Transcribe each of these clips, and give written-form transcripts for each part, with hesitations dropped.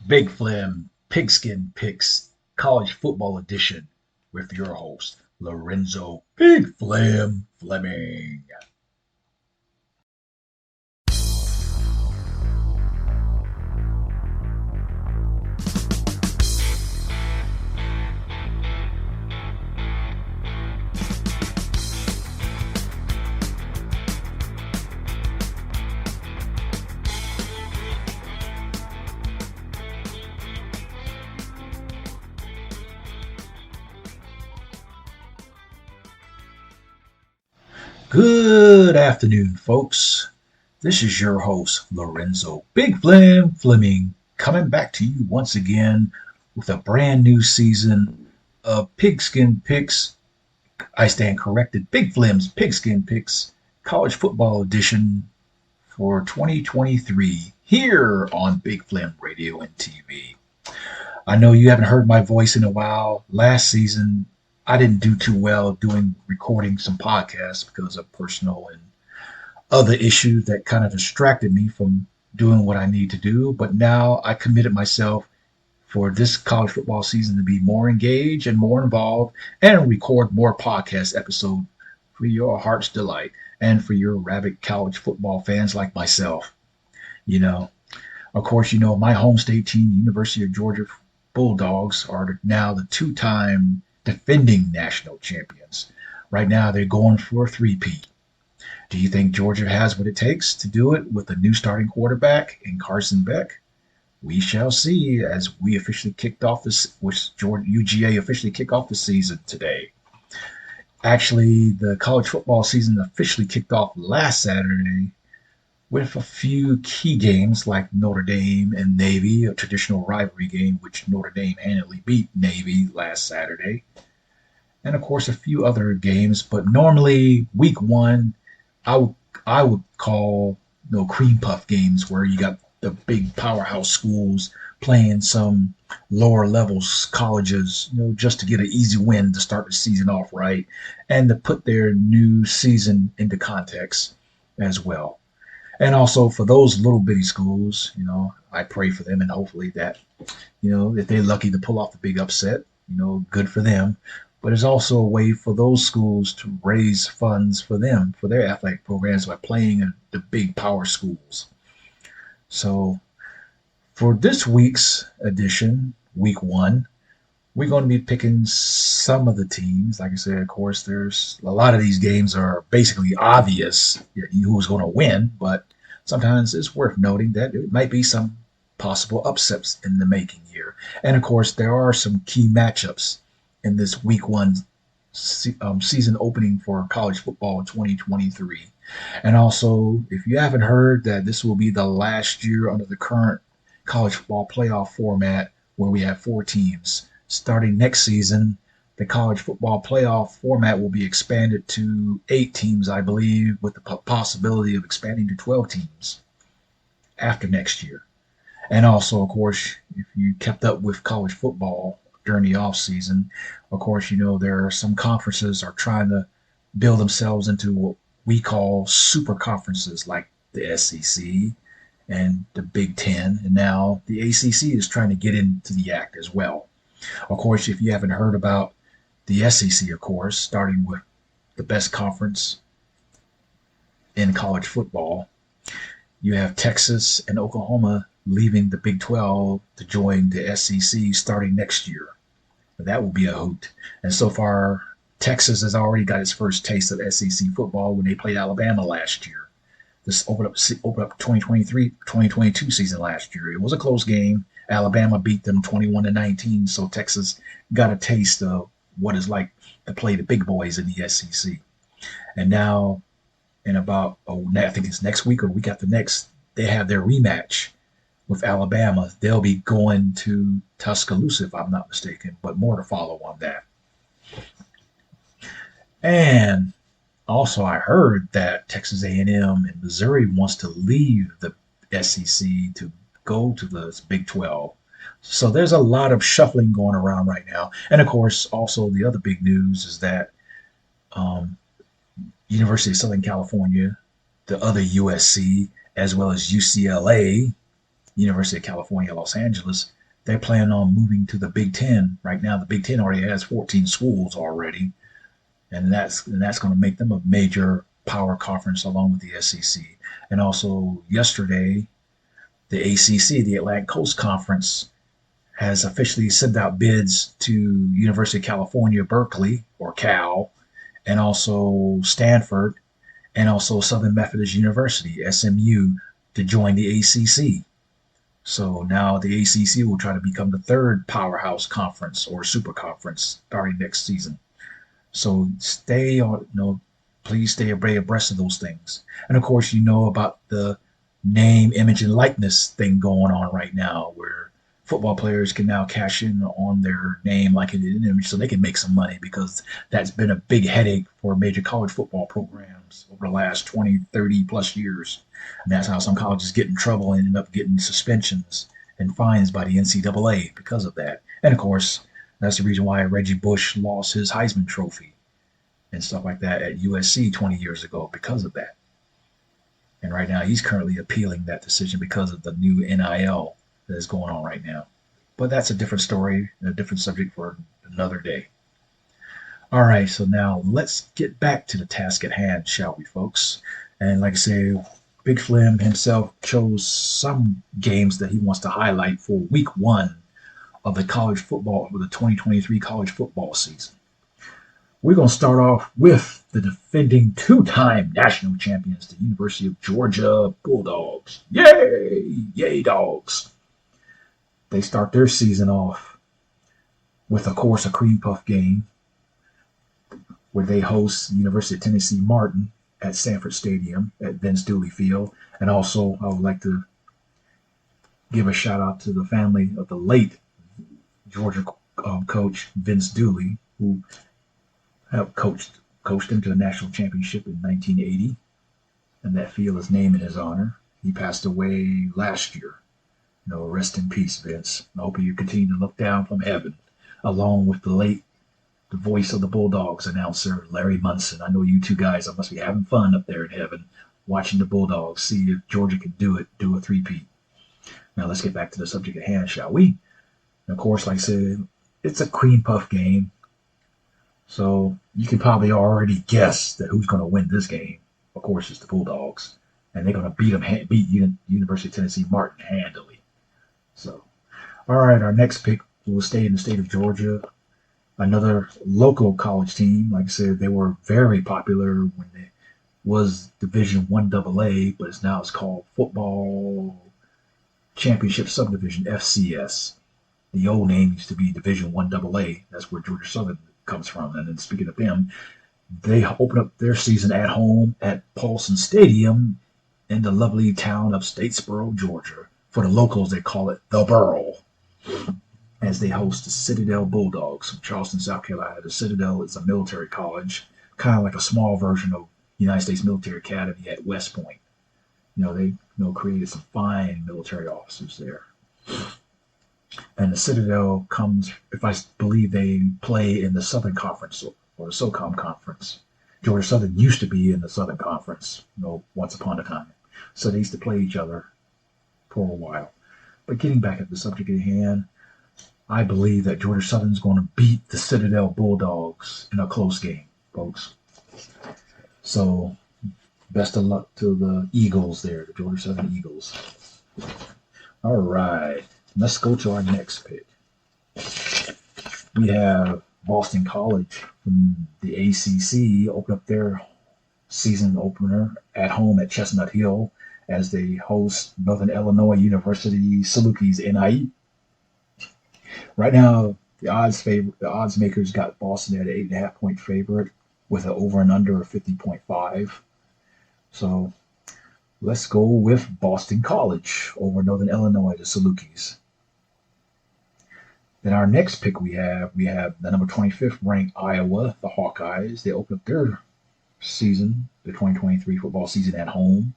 Big Flem, Pigskin Picks, College Football Edition with your host, Lorenzo Big Flem Fleming. Good afternoon, folks. This is your host, Lorenzo Big Flem Fleming, coming back to you once again with a brand new season of Pigskin Picks. I stand corrected, Big Flem's Pigskin Picks, College Football Edition for 2023 here on Big Flem Radio and TV. I know you haven't heard my voice in a while. Last season, I didn't do too well doing recording some podcasts because of personal and other issues that kind of distracted me from doing what I need to do. But now I committed myself for this college football season to be more engaged and more involved and record more podcast episodes for your heart's delight and for your rabid college football fans like myself. You know, of course, my home state team, University of Georgia Bulldogs, are now the two-time defending national champions. Right now, they're going for a three-peat. Do you think Georgia has what it takes to do it with a new starting quarterback in Carson Beck? We shall see as we officially kicked off this, which UGA officially kicked off the season today. Actually, the college football season officially kicked off last Saturday with a few key games like Notre Dame and Navy, a traditional rivalry game, which Notre Dame handily beat Navy last Saturday. And of course, a few other games. But normally, week one, I would call cream puff games where you got the big powerhouse schools playing some lower levels colleges, just to get an easy win to start the season off right and to put their new season into context as well. And also for those little bitty schools, I pray for them and hopefully that, if they're lucky to pull off the big upset, good for them. But it's also a way for those schools to raise funds for them, for their athletic programs by playing in the big power schools. So for this week's edition, week one, we're going to be picking some of the teams. Like I said, of course, there's a lot of these games are basically obvious who's going to win, but sometimes it's worth noting that it might be some possible upsets in the making here. And of course, there are some key matchups in this week one season opening for college football 2023. And also, if you haven't heard that this will be the last year under the current college football playoff format where we have four teams. Starting next season, the college football playoff format will be expanded to 8 teams, I believe, with the possibility of expanding to 12 teams after next year. And also, of course, if you kept up with college football during the off season, of course, there are some conferences are trying to build themselves into what we call super conferences like the SEC and the Big Ten. And now the ACC is trying to get into the act as well. Of course, if you haven't heard about the SEC, of course, starting with the best conference in college football, you have Texas and Oklahoma leaving the Big 12 to join the SEC starting next year. That will be a hoot. And so far, Texas has already got its first taste of SEC football when they played Alabama last year. This opened up 2023-2022 season last year. It was a close game. Alabama beat them 21-19, so Texas got a taste of what it's like to play the big boys in the SEC. And now, in about, I think it's next week or week after next, they have their rematch with Alabama. They'll be going to Tuscaloosa, if I'm not mistaken, but more to follow on that. And also, I heard that Texas A&M and Missouri wants to leave the SEC to go to the Big 12. So there's a lot of shuffling going around right now. And of course, also the other big news is that University of Southern California, the other USC, as well as UCLA, University of California, Los Angeles, They plan on moving to the Big Ten. Right now, the Big Ten already has 14 schools already, and that's going to make them a major power conference along with the SEC. And also, yesterday, the ACC, the Atlantic Coast Conference, has officially sent out bids to University of California, Berkeley, or Cal, and also Stanford, and also Southern Methodist University, SMU, to join the ACC. So now the ACC will try to become the third powerhouse conference or super conference starting next season. So stay on, please stay abreast of those things. And of course, you know about the name, image, and likeness thing going on right now, where football players can now cash in on their name, like an image, so they can make some money because that's been a big headache for major college football programs over the last 20, 30 plus years. And that's how some colleges get in trouble and end up getting suspensions and fines by the NCAA because of that. And of course, that's the reason why Reggie Bush lost his Heisman Trophy and stuff like that at USC 20 years ago because of that. And right now, he's currently appealing that decision because of the new NIL that is going on right now. But that's a different story and a different subject for another day. All right, so now let's get back to the task at hand, shall we, folks? And like I say, Big Flem himself chose some games that he wants to highlight for week one of the college football, of the 2023 college football season. We're going to start off with the defending two-time national champions, the University of Georgia Bulldogs. Yay! Yay, dogs! They start their season off with, of course, a cream puff game where they host University of Tennessee Martin at Sanford Stadium at Vince Dooley Field. And also, I would like to give a shout out to the family of the late Georgia coach Vince Dooley, who have coached him to the national championship in 1980, and that field is named in his honor. He passed away last year. Rest in peace, Vince. I hope you continue to look down from heaven, along with the voice of the Bulldogs announcer, Larry Munson. I know you two guys must be having fun up there in heaven, watching the Bulldogs, see if Georgia can do a three-peat. Now let's get back to the subject at hand, shall we? And of course, like I said, it's a cream puff game. So you can probably already guess that who's going to win this game. Of course, it's the Bulldogs, and they're going to beat University of Tennessee Martin handily. So, all right, our next pick will stay in the state of Georgia. Another local college team. Like I said, they were very popular when they was Division One AA, but it's called Football Championship Subdivision (FCS). The old name used to be Division One AA. That's where Georgia Southern comes from. And then speaking of them, they open up their season at home at Paulson Stadium in the lovely town of Statesboro, Georgia. For the locals, they call it the Borough, as they host the Citadel Bulldogs from Charleston, South Carolina. The Citadel is a military college, kind of like a small version of United States Military Academy at West Point. They created some fine military officers there. And the Citadel comes, if I believe they play in the Southern Conference or the SOCOM Conference. Georgia Southern used to be in the Southern Conference, once upon a time. So they used to play each other for a while. But getting back at the subject at hand, I believe that Georgia Southern is going to beat the Citadel Bulldogs in a close game, folks. So best of luck to the Eagles there, the Georgia Southern Eagles. All right. Let's go to our next pick. We have Boston College from the ACC open up their season opener at home at Chestnut Hill as they host Northern Illinois University Salukis NIE. Right now, the odds makers got Boston at an 8.5-point favorite with an over and under of 50.5. So let's go with Boston College over Northern Illinois, the Salukis. Then our next pick we have the number 25th ranked Iowa, the Hawkeyes. They open up their season, the 2023 football season at home.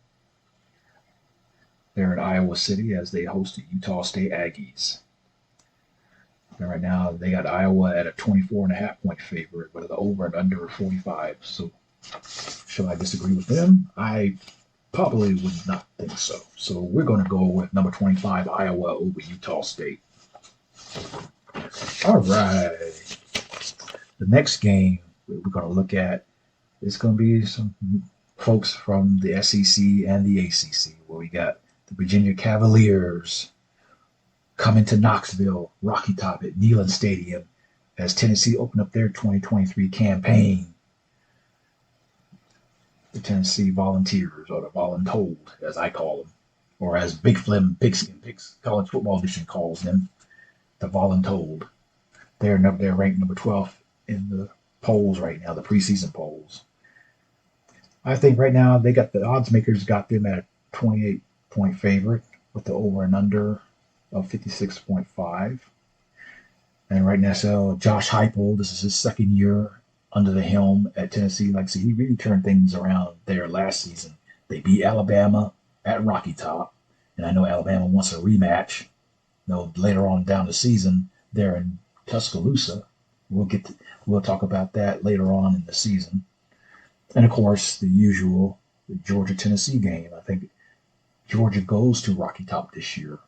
They're in Iowa City as they host the Utah State Aggies. And right now they got Iowa at a 24.5-point favorite, but the over and under 45. So should I disagree with them? I probably would not think so. So we're going to go with number 25 Iowa over Utah State. All right. The next game we're going to look at is going to be some folks from the SEC and the ACC, where we got the Virginia Cavaliers coming to Knoxville, Rocky Top at Neyland Stadium as Tennessee opened up their 2023 campaign. The Tennessee Volunteers, or the Voluntold, as I call them, or as Big Flem Pigskin College Football Edition calls them, the Voluntold. They're ranked number 12 in the polls right now, the preseason polls. I think right now they got the odds makers got them at a 28-point favorite with the over and under of 56.5. And right now, so Josh Heupel, this is his second year under the helm at Tennessee. Like I said, he really turned things around there last season. They beat Alabama at Rocky Top, and I know Alabama wants a rematch. Later on down the season, there in Tuscaloosa. We'll talk about that later on in the season. And of course, the usual the Georgia-Tennessee game. I think Georgia goes to Rocky Top this year,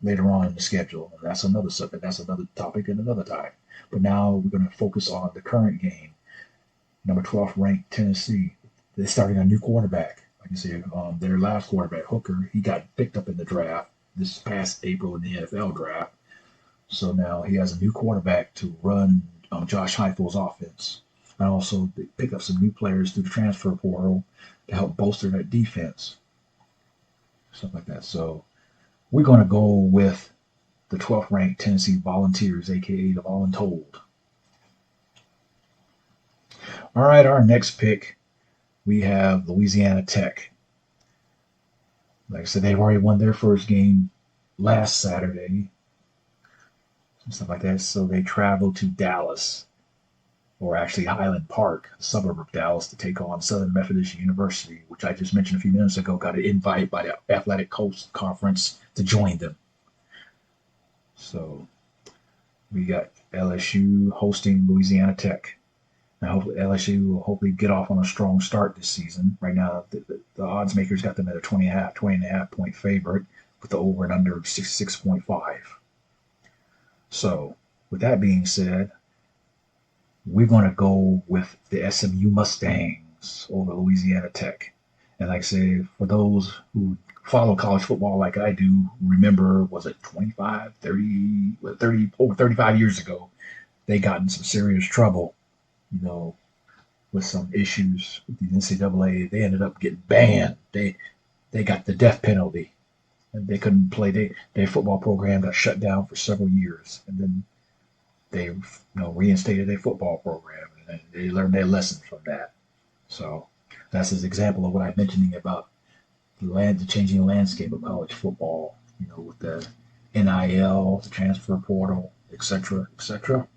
later on in the schedule. And that's another subject. That's another topic at another time. But now we're going to focus on the current game. Number 12 ranked Tennessee. They're starting a new quarterback. Like I said, their last quarterback, Hooker, he got picked up in the draft this past April in the NFL draft. So now he has a new quarterback to run Josh Heupel's offense. And also they pick up some new players through the transfer portal to help bolster that defense. Stuff like that. So we're going to go with the 12th ranked Tennessee Volunteers, aka the Voluntold. All right, our next pick, we have Louisiana Tech. Like I said, they've already won their first game last Saturday and stuff like that. So they travel to Dallas, or actually Highland Park, a suburb of Dallas, to take on Southern Methodist University, which I just mentioned a few minutes ago, got an invite by the Athletic Coast Conference to join them. So we got LSU hosting Louisiana Tech. And hopefully LSU will hopefully get off on a strong start this season. Right now, the odds makers got them at a 20.5 point favorite with the over and under of 66.5. So with that being said, we're going to go with the SMU Mustangs over Louisiana Tech. And like I say, for those who follow college football like I do, remember, was it 25, 30, over 35 years ago, they got in some serious trouble, with some issues with the NCAA. They ended up getting banned. They got the death penalty, and they couldn't play. Their football program got shut down for several years, and then they reinstated their football program, and they learned their lesson from that. So that's an example of what I'm mentioning about the changing landscape of college football, with the NIL, the transfer portal, etc., etc.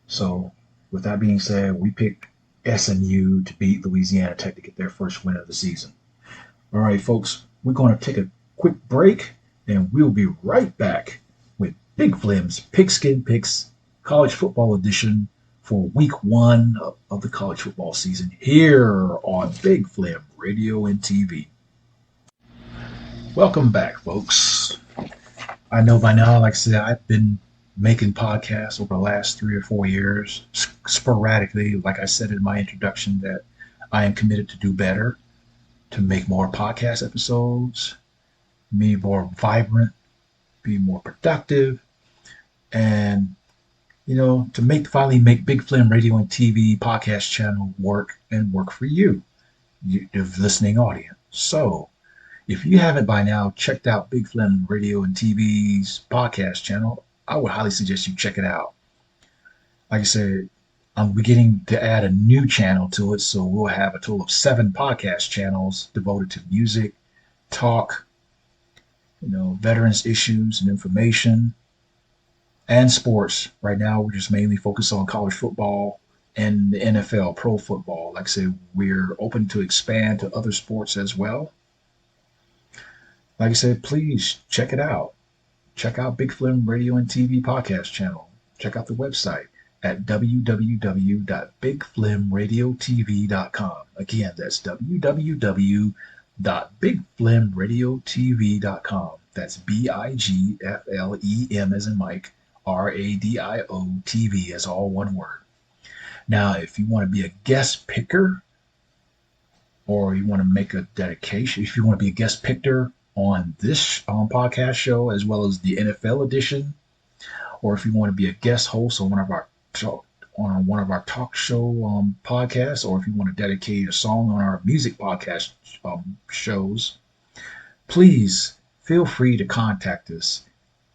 So with that being said, we picked SMU to beat Louisiana Tech to get their first win of the season. All right, folks, we're going to take a quick break, and we'll be right back with Big Flem's Pigskin Picks College Football Edition for Week 1 of the college football season here on Big Flem Radio and TV. Welcome back, folks. I know by now, like I said, I've been making podcasts over the last 3 or 4 years, sporadically. Like I said in my introduction, that I am committed to do better, to make more podcast episodes, be more vibrant, be more productive, and to finally make Big Flem Radio and TV podcast channel work for you, the listening audience. So if you haven't by now checked out Big Flem Radio and TV's podcast channel, I would highly suggest you check it out. Like I said, I'm beginning to add a new channel to it, so we'll have a total of 7 podcast channels devoted to music, talk, veterans issues and information, and sports. Right now, we're just mainly focused on college football and the NFL, pro football. Like I said, we're open to expand to other sports as well. Like I said, please check it out. Check out Big Flem Radio and TV podcast channel. Check out the website at www.bigflemradiotv.com. Again, that's www.bigflemradiotv.com. That's BIGFLEM as in Mike, Radio TV as all one word. Now, if you want to be a guest picker or you want to make a dedication, if you want to be a guest picker on this podcast show as well as the NFL edition, or if you want to be a guest host on one of our talk show podcasts, or if you want to dedicate a song on our music podcast shows, please feel free to contact us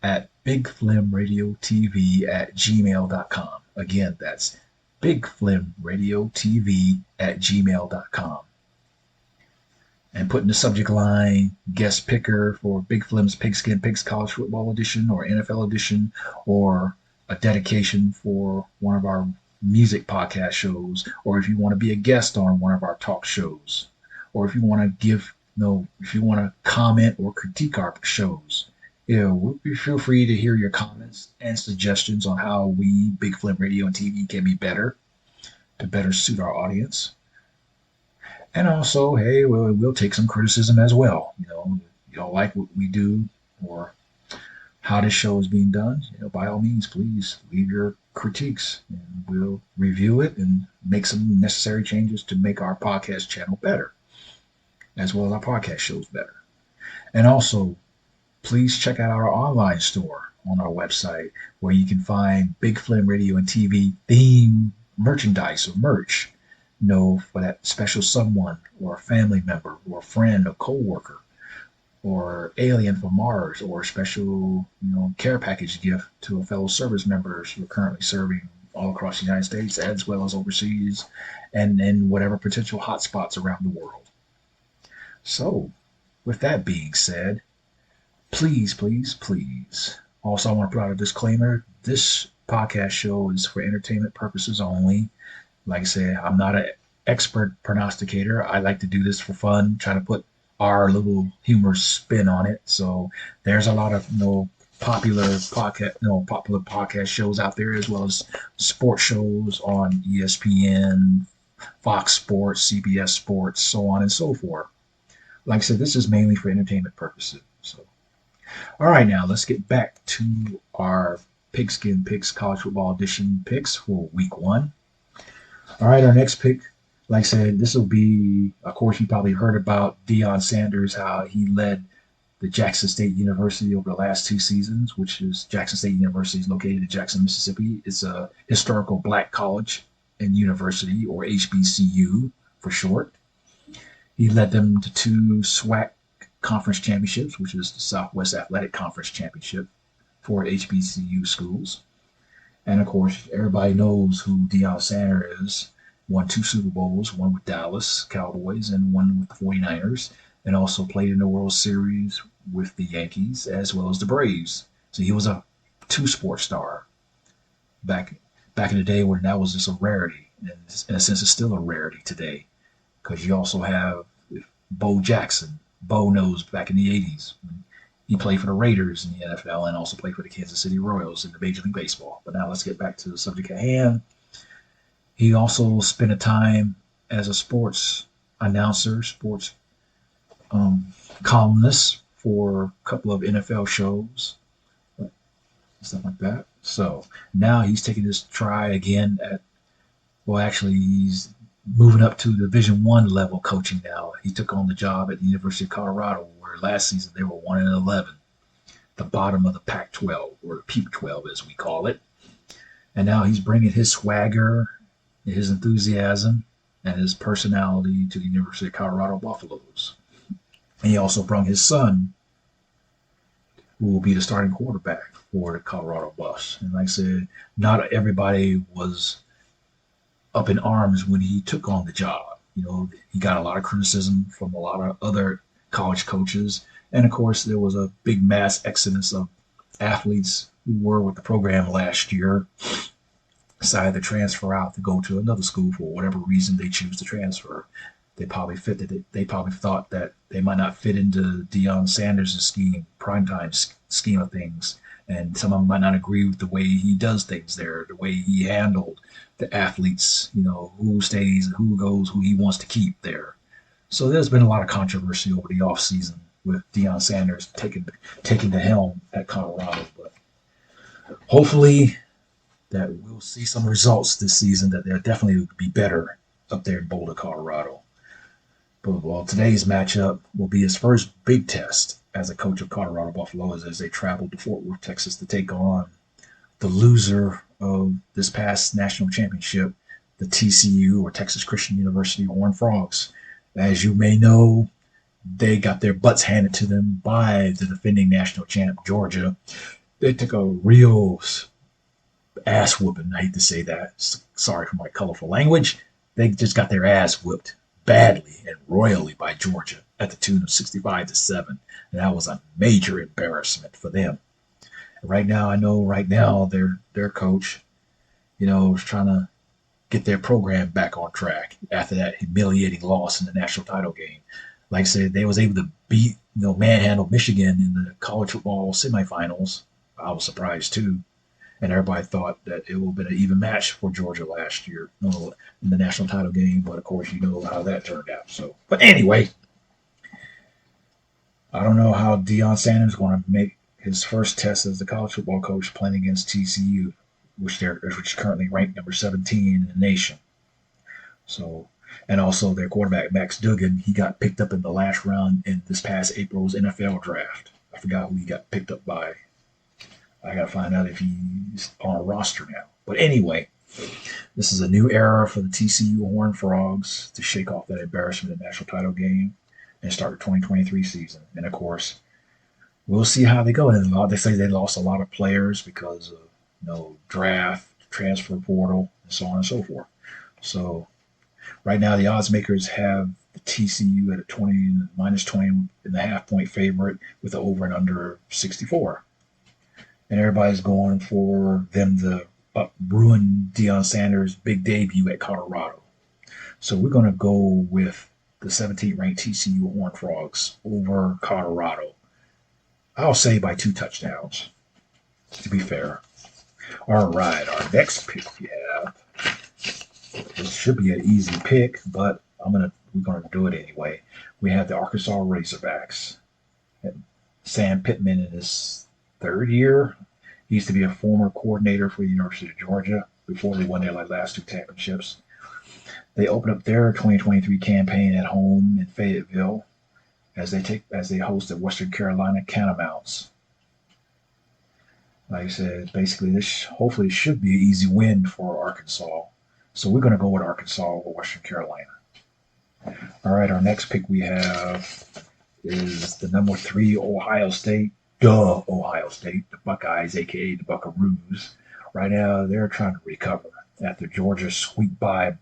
at bigflemradiotv@gmail.com. Again, that's bigflemradiotv@gmail.com. And put in the subject line guest picker for Big Flem's Pigskin Pigs College Football Edition or NFL Edition, or a dedication for one of our music podcast shows, or if you want to be a guest on one of our talk shows, or if you want to if you want to comment or critique our shows. Feel free to hear your comments and suggestions on how we, Big Flem Radio and TV, can be better to better suit our audience. And also, hey, we'll take some criticism as well. You don't like what we do or how this show is being done, by all means, please leave your critiques and we'll review it and make some necessary changes to make our podcast channel better, as well as our podcast shows better. And also, please check out our online store on our website where you can find Big Flem Radio and TV theme merchandise or merch, for that special someone or a family member or a friend or co-worker or alien from Mars, or a special, care package gift to a fellow service members who are currently serving all across the United States as well as overseas and in whatever potential hotspots around the world. So, with that being said, please, please, please. Also, I want to put out a disclaimer. This podcast show is for entertainment purposes only. Like I said, I'm not an expert prognosticator. I like to do this for fun, try to put our little humor spin on it. So there's a lot of popular podcast shows out there, as well as sports shows on ESPN, Fox Sports, CBS Sports, so on and so forth. Like I said, this is mainly for entertainment purposes. So, all right, now let's get back to our Pigskin Picks College Football Edition picks for Week 1. All right, our next pick, like I said, this will be, of course, you probably heard about Deion Sanders, how he led the Jackson State University over the last 2 seasons, which is Jackson State University is located in Jackson, Mississippi. It's a historical black college and university, or HBCU for short. He led them to 2 SWAC conference championships, which is the Southwest Athletic Conference Championship for HBCU schools. And of course, everybody knows who Deion Sanders is. Won 2 Super Bowls, one with Dallas Cowboys and one with the 49ers, and also played in the World Series with the Yankees as well as the Braves. So he was a 2-sport star back in the day when that was just a rarity. And in a sense, it's still a rarity today, because you also have Bo Jackson. Bo knows back in the 80s. He played for the Raiders in the NFL and also played for the Kansas City Royals in the Major League Baseball. But now let's get back to the subject at hand. He also spent a time as a sports announcer, sports columnist for a couple of NFL shows, stuff like that. So now he's taking his try again he's moving up to Division I level coaching now. He took on the job at the University of Colorado, where last season they were 1-11, the bottom of the Pac-12, or the Peep-12 as we call it. And now he's bringing his swagger, his enthusiasm, and his personality to the University of Colorado Buffaloes. And he also brought his son, who will be the starting quarterback for the Colorado Buffs. And like I said, not everybody was up in arms when he took on the job. He got a lot of criticism from a lot of other college coaches. And of course, there was a big mass exodus of athletes who were with the program last year, decided to transfer out to go to another school for whatever reason they choose to transfer. They probably thought that they might not fit into Deion Sanders' primetime scheme of things. And some of them might not agree with the way he does things there, the way he handled the athletes, who stays and who goes, who he wants to keep there. So there's been a lot of controversy over the offseason with Deion Sanders taking the helm at Colorado. But hopefully that we'll see some results this season that they'll definitely be better up there in Boulder, Colorado. But well, today's matchup will be his first big test as a coach of Colorado Buffaloes as they travel to Fort Worth, Texas to take on the loser of this past national championship, the TCU or Texas Christian University Horned Frogs. As you may know, they got their butts handed to them by the defending national champ, Georgia. They took a real ass whooping. I hate to say that. Sorry for my colorful language. They just got their ass whooped badly and royally by Georgia at the tune of 65-7. And that was a major embarrassment for them. Right now, I know right now their coach, is trying to get their program back on track after that humiliating loss in the national title game. Like I said, they was able to beat, manhandle Michigan in the college football semifinals. I was surprised too, and everybody thought that it would have been an even match for Georgia last year, in the national title game. But of course, you know how that turned out. So, but anyway, I don't know how Deion Sanders is going to make his first test as the college football coach playing against TCU, which is currently ranked number 17 in the nation. So, and also their quarterback Max Duggan, he got picked up in the last round in this past April's NFL draft. I forgot who he got picked up by. I got to find out if he's on a roster now. But anyway, this is a new era for the TCU Horned Frogs to shake off that embarrassment in the national title game and start the 2023 season. And of course, we'll see how they go. And they say they lost a lot of players because of draft, transfer portal, and so on and so forth. So right now, the odds makers have the TCU at a -20.5 point favorite with the over and under 64. And everybody's going for them to ruin Deion Sanders' big debut at Colorado. So we're going to go with the 17th ranked TCU Horned Frogs over Colorado. I'll say by 2 touchdowns, to be fair. All right, our next pick we have. This should be an easy pick, but we're gonna do it anyway. We have the Arkansas Razorbacks. Sam Pittman in his 3rd year. He used to be a former coordinator for the University of Georgia before they won their last 2 championships. They open up their 2023 campaign at home in Fayetteville as they host the Western Carolina Catamounts. Like I said, basically this hopefully should be an easy win for Arkansas. So we're going to go with Arkansas over Western Carolina. All right, our next pick we have is the number 3 Ohio State. Ohio State, the Buckeyes, aka the Buckaroos. Right now, they're trying to recover after Georgia squeaked by,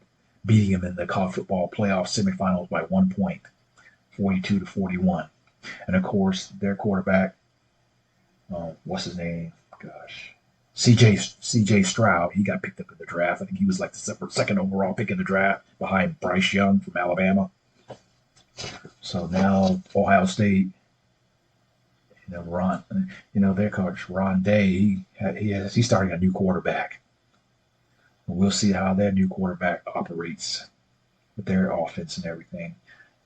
beating them in the college football playoff semifinals by 1 point, 42-41. And of course, their quarterback, what's his name? Gosh, CJ Stroud. He got picked up in the draft. I think he was like the second overall pick in the draft behind Bryce Young from Alabama. So now Ohio State, their coach Ron Day, he's starting a new quarterback. We'll see how that new quarterback operates with their offense and everything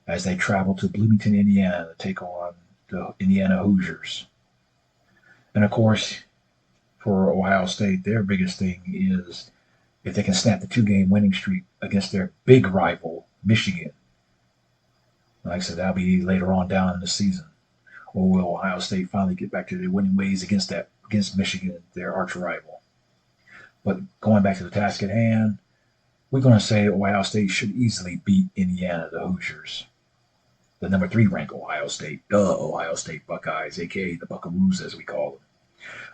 as they travel to Bloomington, Indiana to take on the Indiana Hoosiers. And of course, for Ohio State, their biggest thing is if they can snap the 2-game winning streak against their big rival, Michigan. Like I said, that'll be later on down in the season. Or will Ohio State finally get back to their winning ways against Michigan, their arch rival? But going back to the task at hand, we're going to say Ohio State should easily beat Indiana, the Hoosiers. The number 3 ranked Ohio State, the Ohio State Buckeyes, aka the Buckaroos as we call them.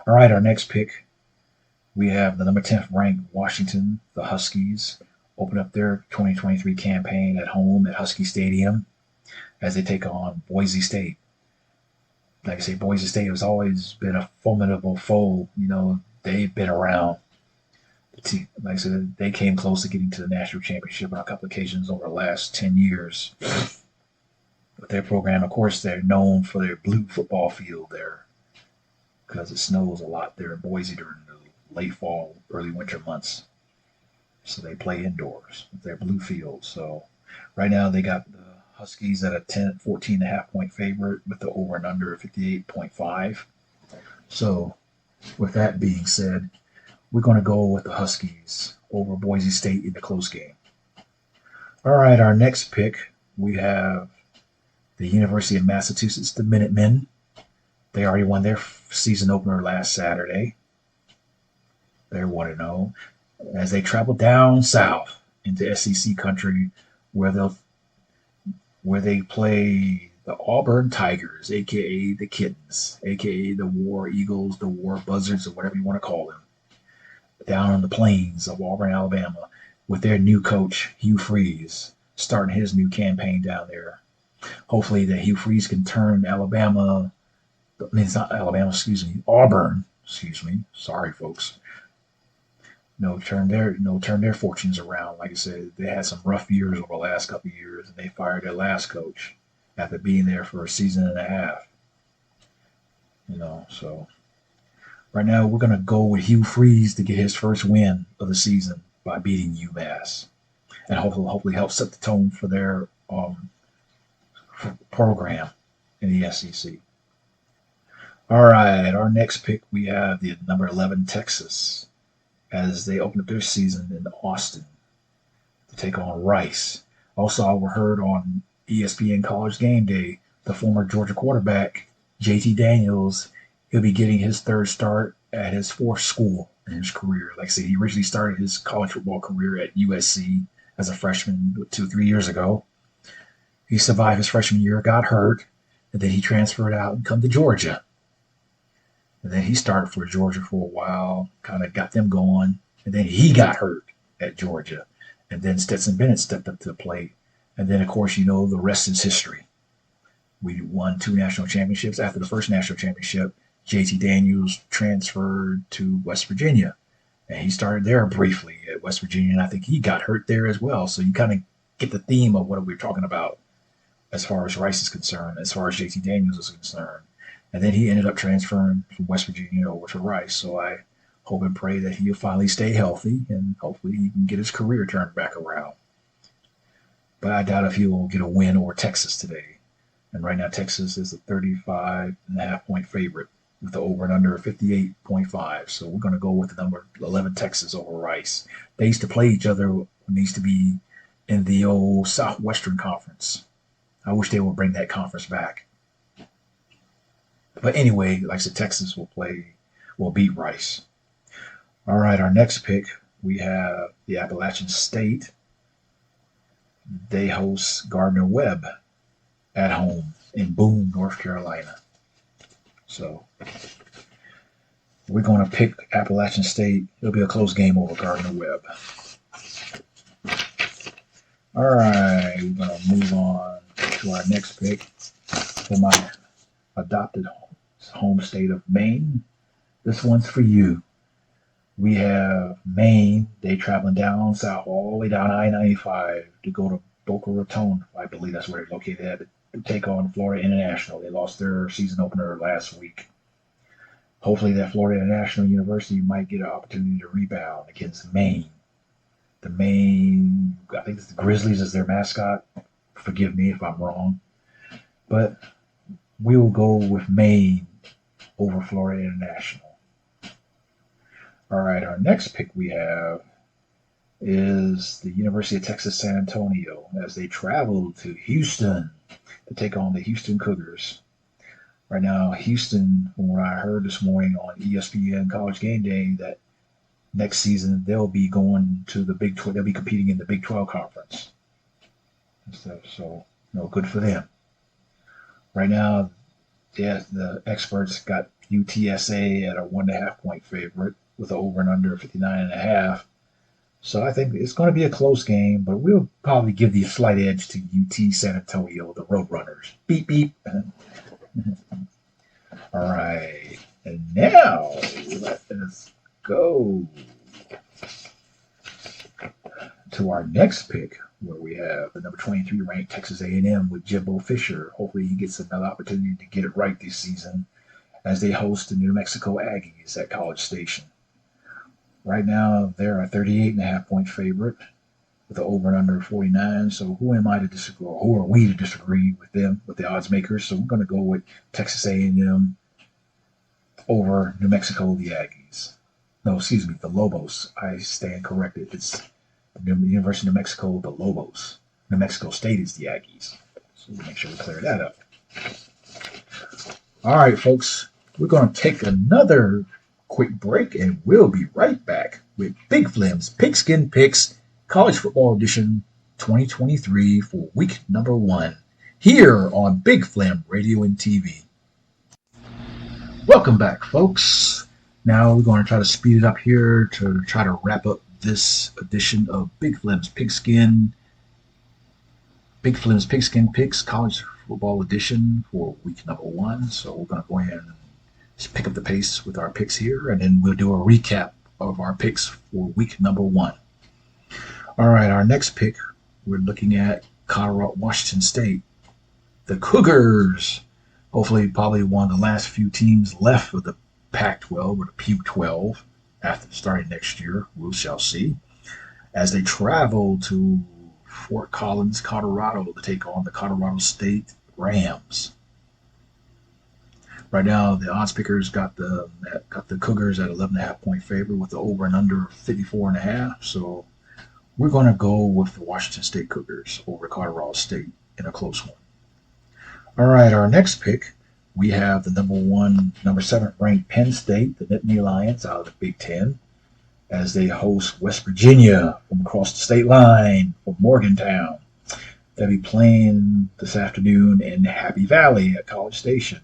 All right, our next pick, we have the number 10th ranked Washington, the Huskies, open up their 2023 campaign at home at Husky Stadium as they take on Boise State. Like I say, Boise State has always been a formidable foe. They've been around. Like I said, they came close to getting to the national championship on a couple occasions over the last 10 years. But their program, of course, they're known for their blue football field there because it snows a lot there in Boise during the late fall, early winter months. So they play indoors with their blue field. So right now they got the Huskies at a 14.5 point favorite with the over and under 58.5. So With that being said, we're going to go with the Huskies over Boise State in the close game. All right, our next pick, we have the University of Massachusetts, the Minutemen. They already won their season opener last Saturday. They're 1-0 as they travel down south into SEC country where they play the Auburn Tigers, aka the Kittens, aka the War Eagles, the War Buzzards, or whatever you want to call them, down on the plains of Auburn, Alabama, with their new coach, Hugh Freeze, starting his new campaign down there. Hopefully that Hugh Freeze can turn Alabama, I mean, it's not Alabama, excuse me, Auburn, excuse me, sorry folks, turn their fortunes around. Like I said, they had some rough years over the last couple of years, and they fired their last coach after being there for a season and a half. So right now we're gonna go with Hugh Freeze to get his first win of the season by beating UMass, and hopefully help set the tone for their program in the SEC. All right, our next pick we have the number 11 Texas as they open up their season in Austin to take on Rice. Also, I heard on ESPN College Game Day, the former Georgia quarterback, JT Daniels, he'll be getting his third start at his fourth school in his career. Like I said, he originally started his college football career at USC as a freshman 2 or 3 years ago. He survived his freshman year, got hurt, and then he transferred out and come to Georgia. And then he started for Georgia for a while, kind of got them going. And then he got hurt at Georgia. And then Stetson Bennett stepped up to the plate. And then, of course, the rest is history. We won 2 national championships. After the first national championship, JT Daniels transferred to West Virginia. And he started there briefly at West Virginia. And I think he got hurt there as well. So you kind of get the theme of what we're talking about as far as Rice is concerned, as far as JT Daniels is concerned. And then he ended up transferring from West Virginia over to Rice. So I hope and pray that he'll finally stay healthy and hopefully he can get his career turned back around. But I doubt if he will get a win over Texas today. And right now, Texas is a 35.5 point favorite with the over and under of 58.5. So we're going to go with the number 11 Texas over Rice. They used to play each other when they used to be in the old Southwestern Conference. I wish they would bring that conference back. But anyway, like I said, Texas will beat Rice. All right, our next pick, we have the Appalachian State. They host Gardner-Webb at home in Boone, North Carolina. So we're going to pick Appalachian State. It'll be a close game over Gardner-Webb. All right, we're going to move on to our next pick for my adopted home state of Maine. This one's for you. We have Maine. They traveling down south, all the way down I-95 to go to Boca Raton. I believe that's where they're located at, to take on Florida International. They lost their season opener last week. Hopefully that Florida International University might get an opportunity to rebound against Maine. The Maine, I think it's the Grizzlies is their mascot. Forgive me if I'm wrong. But we will go with Maine over Florida International. All right, our next pick we have is the University of Texas San Antonio as they travel to Houston to take on the Houston Cougars. Right now, Houston, from what I heard this morning on ESPN College Game Day, that next season they'll be going to the Big 12. They'll be competing in the Big 12 conference and stuff. So, good for them. Right now, the experts got UTSA at a 1.5 point favorite with an over and under of 59.5. So I think it's going to be a close game, but we'll probably give the slight edge to UT San Antonio, the Roadrunners. Beep, beep. All right. And now let us go to our next pick, where we have the number 23 ranked Texas A&M with Jimbo Fisher. Hopefully he gets another opportunity to get it right this season as they host the New Mexico Aggies at College Station. Right now, they're a 38.5 point favorite with an over and under 49. So who am I to disagree, or who are we to disagree with them, with the odds makers? So we're going to go with Texas A&M over New Mexico, the Aggies. No, excuse me, the Lobos. I stand corrected. It's the University of New Mexico, the Lobos. New Mexico State is the Aggies. So we'll make sure we clear that up. All right, folks, we're going to take another quick break and we'll be right back with Big Flem's Pigskin Picks College Football Edition 2023 for week number 1 here on Big Flem Radio and TV. Welcome back, folks. Now we're going to try to speed it up here to try to wrap up this edition of Big Flem's Pigskin Picks College Football Edition for week number 1. So we're going to go ahead and just pick up the pace with our picks here, and then we'll do a recap of our picks for week number 1. All right, our next pick, we're looking at Washington State. The Cougars, hopefully probably one of the last few teams left of the Pac-12 or the Puke-12 after starting next year. We shall see. As they travel to Fort Collins, Colorado to take on the Colorado State Rams. Right now, the odds pickers got the Cougars at 11.5 point favorite with the over and under 54.5. So we're going to go with the Washington State Cougars over Colorado State in a close one. All right, our next pick, we have the number 7 ranked Penn State, the Nittany Lions out of the Big Ten, as they host West Virginia from across the state line from Morgantown. They'll be playing this afternoon in Happy Valley at College Station.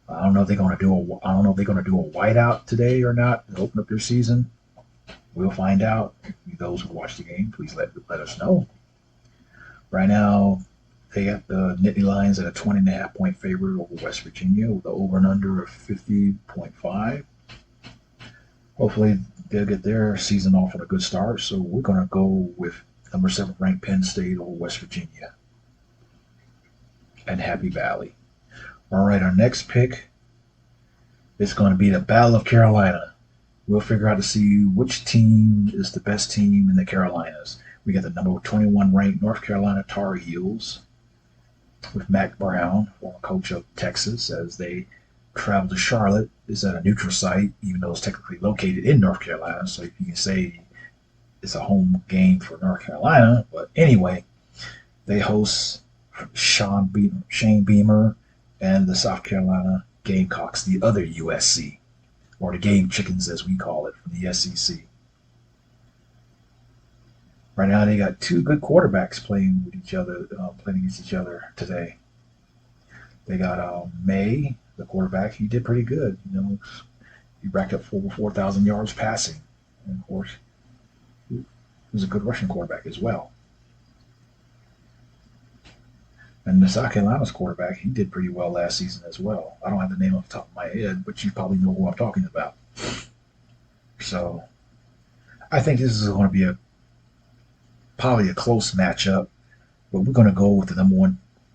I don't know if they're going to do a whiteout today or not to open up their season. We'll find out. Those who watch the game, please let us know. Right now, they got the Nittany Lions at a 20.5 point favorite over West Virginia with the over and under of 50.5. Hopefully, they'll get their season off on a good start. So we're going to go with number 7 ranked Penn State over West Virginia and Happy Valley. All right, our next pick is going to be the Battle of Carolina. We'll figure out to see which team is the best team in the Carolinas. We got the number 21 ranked North Carolina Tar Heels with Mac Brown, former coach of Texas, as they travel to Charlotte. It's at a neutral site, even though it's technically located in North Carolina. So you can say it's a home game for North Carolina. But anyway, they host Shane Beamer and the South Carolina Gamecocks, the other USC, or the Game Chickens as we call it, from the SEC. Right now, they got 2 good quarterbacks playing against each other today. They got May, the quarterback. He did pretty good. He racked up over 4,000 yards passing, and of course, he was a good rushing quarterback as well. And the South Carolina's quarterback, he did pretty well last season as well. I don't have the name off the top of my head, but you probably know who I'm talking about. So I think this is going to be probably a close matchup, but we're going to go with the number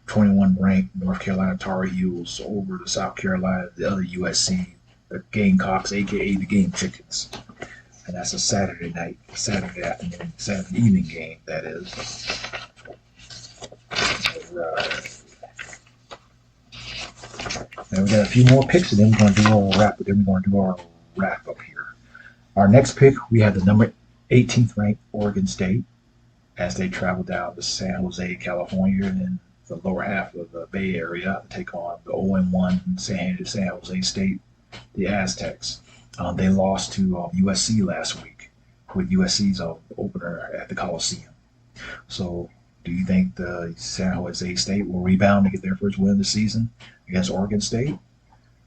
21 ranked North Carolina Tar Heels over the South Carolina, the other USC, the Gamecocks, aka the Game Chickens. And that's a Saturday evening game, that is. And we got a few more picks, and then we're going to do our wrap up here. Our next pick, we have the number 18th ranked Oregon State as they travel down to San Jose, California, and in the lower half of the Bay Area to take on the 0-1 San Jose State, the Aztecs. They lost to USC last week with USC's opener at the Coliseum. So do you think the San Jose State will rebound to get their first win of the season against Oregon State?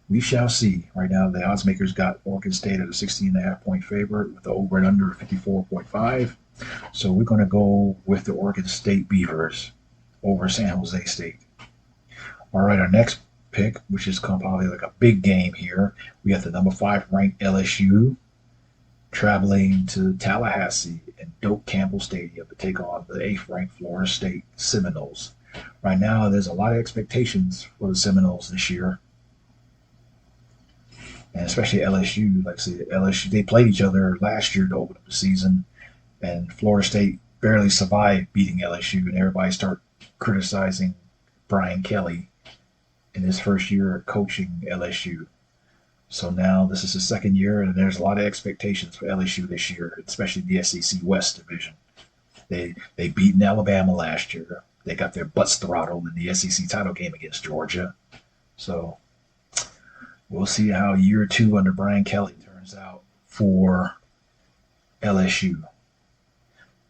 We shall see. Right now, the odds makers got Oregon State at a 16.5 point favorite with the over and under 54.5. So we're going to go with the Oregon State Beavers over San Jose State. All right, our next pick, which is probably like a big game here, we got the number 5 ranked LSU traveling to Tallahassee and Doak Campbell Stadium to take on the 8th ranked Florida State Seminoles. Right now, there's a lot of expectations for the Seminoles this year, and especially LSU. Like I said, LSU, they played each other last year to open up the season, and Florida State barely survived beating LSU, and everybody started criticizing Brian Kelly in his first year of coaching LSU. So now this is the second year, and there's a lot of expectations for LSU this year, especially the SEC West division. They beat Alabama last year. They got their butts throttled in the SEC title game against Georgia. So we'll see how year two under Brian Kelly turns out for LSU.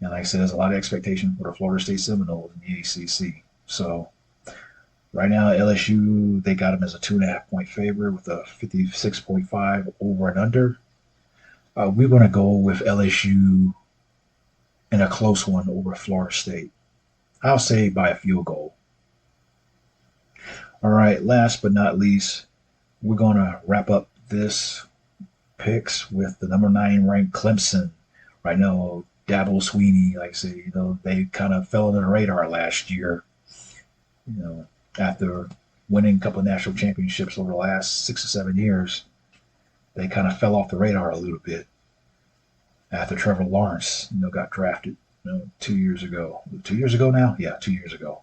And like I said, there's a lot of expectation for the Florida State Seminoles in the ACC. So right now, LSU, they got them as a 2.5 point favorite with a 56.5 over and under. We're going to go with LSU in a close one over Florida State. I'll say by a field goal. All right, last but not least, we're going to wrap up this picks with the number 9 ranked Clemson. Right now, Dabo Sweeney, like I say, they kind of fell under the radar last year. After winning a couple of national championships over the last 6 or 7 years, they kind of fell off the radar a little bit. After Trevor Lawrence, got drafted, 2 years ago. 2 years ago now? Yeah, 2 years ago.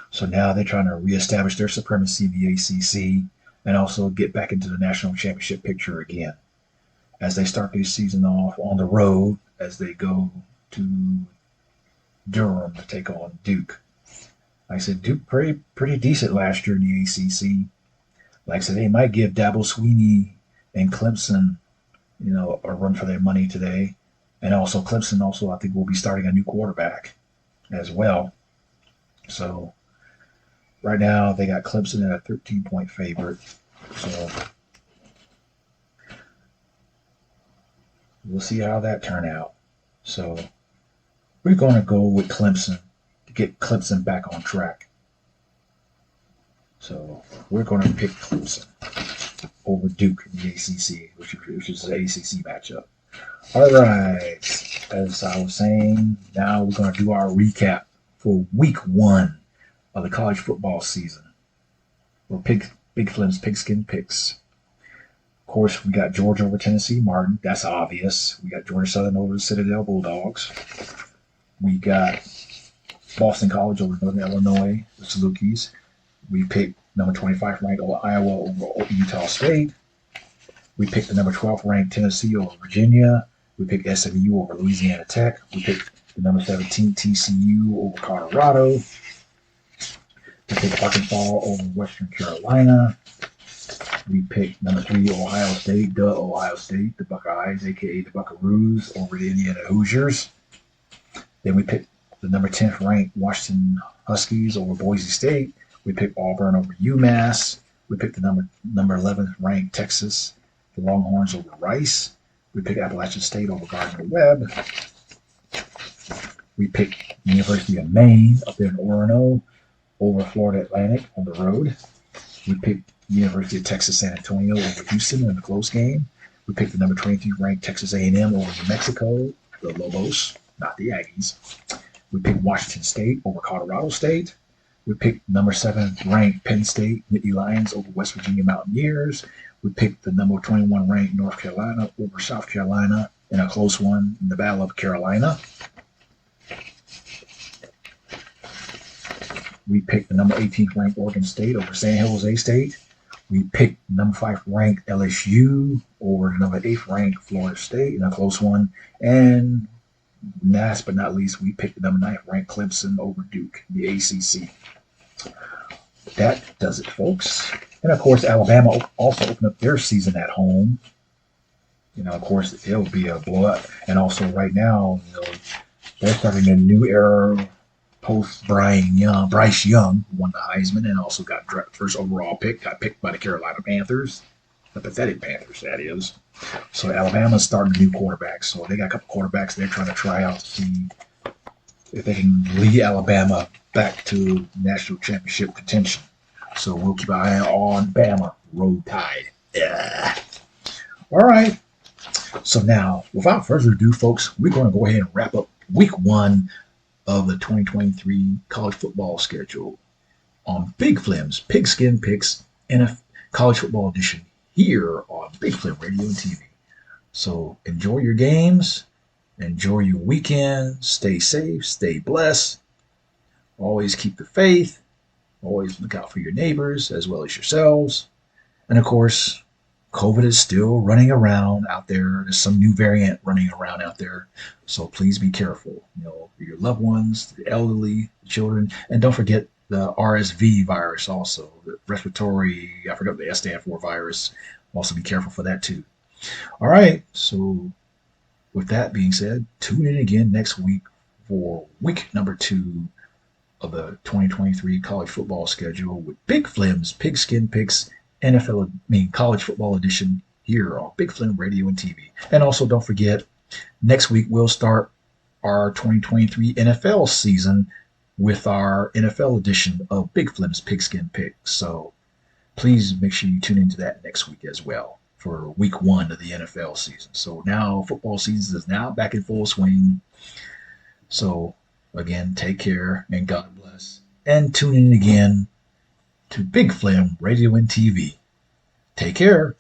So now they're trying to reestablish their supremacy in the ACC and also get back into the national championship picture again. As they start this season off on the road, as they go to Durham to take on Duke. Like I said, Duke pretty decent last year in the ACC. Like I said, they might give Dabo Sweeney and Clemson, a run for their money today. And also Clemson I think will be starting a new quarterback as well. So right now they got Clemson at a 13-point favorite. So we'll see how that turn out. So we're going to go with Clemson to get Clemson back on track. So we're going to pick Clemson over Duke in the ACC, which is an ACC matchup. All right. As I was saying, now we're going to do our recap for week 1 of the college football season. We're Big Flem's Pigskin Picks. Of course, we got Georgia over Tennessee Martin. That's obvious. We got Georgia Southern over the Citadel Bulldogs. We got Boston College over Northern Illinois, the Salukis. We picked number 25 ranked Iowa over Utah State. We picked the number 12 ranked Tennessee over Virginia. We picked SMU over Louisiana Tech. We picked the number 17 TCU over Colorado. We picked Arkansas over Western Carolina. We picked number 3 Ohio State, the Buckeyes, aka the Buckaroos, over the Indiana Hoosiers. Then we picked the number 10th ranked Washington Huskies over Boise State. We picked Auburn over UMass. We picked the number 11th ranked Texas, the Longhorns over Rice. We picked Appalachian State over Gardner-Webb. We picked University of Maine up there in Orono over Florida Atlantic on the road. We picked University of Texas San Antonio over Houston in a close game. We picked the number 23 ranked Texas A&M over New Mexico, the Lobos, not the Aggies. We picked Washington State over Colorado State. We picked number 7 ranked Penn State Nittany Lions over West Virginia Mountaineers. We picked the number 21 ranked North Carolina over South Carolina in a close one in the Battle of Carolina. We picked the number 18th ranked Oregon State over San Jose State. We picked number 5 ranked LSU over the number 8th ranked Florida State in a close one. And last but not least, we picked the number 9th ranked Clemson over Duke in the ACC. That does it, folks. And of course, Alabama also opened up their season at home. Of course, it'll be a blowout. And also, right now, they're starting a new era post Bryce Young, who won the Heisman and also got first overall pick, got picked by the Carolina Panthers. The pathetic Panthers, that is. So Alabama's starting a new quarterback. So they got a couple quarterbacks they're trying to try out to see if they can lead Alabama back to national championship contention. So we'll keep an eye on Bama. Roll Tide. Yeah. All right. So now, without further ado, folks, we're going to go ahead and wrap up week 1 of the 2023 college football schedule on Big Flem's Pigskin Picks and a college football edition here on Big Flem Radio and TV. So enjoy your games, enjoy your weekend, stay safe, stay blessed, always keep the faith, always look out for your neighbors as well as yourselves, and of course, COVID is still running around out there. There's some new variant running around out there. So please be careful. Your loved ones, the elderly, children, and don't forget the RSV virus also, the respiratory, I forgot the S stand for virus. Also be careful for that too. All right. So with that being said, tune in again next week for week number 2 of the 2023 college football schedule with Big Flem's Pigskin Picks college football edition here on Big Flem Radio and TV. And also don't forget, next week we'll start our 2023 NFL season with our NFL edition of Big Flem's Pigskin Picks. So please make sure you tune into that next week as well for week 1 of the NFL season. So now football season is now back in full swing. So again, take care and God bless. And tune in again to Big Flem Radio and TV. Take care.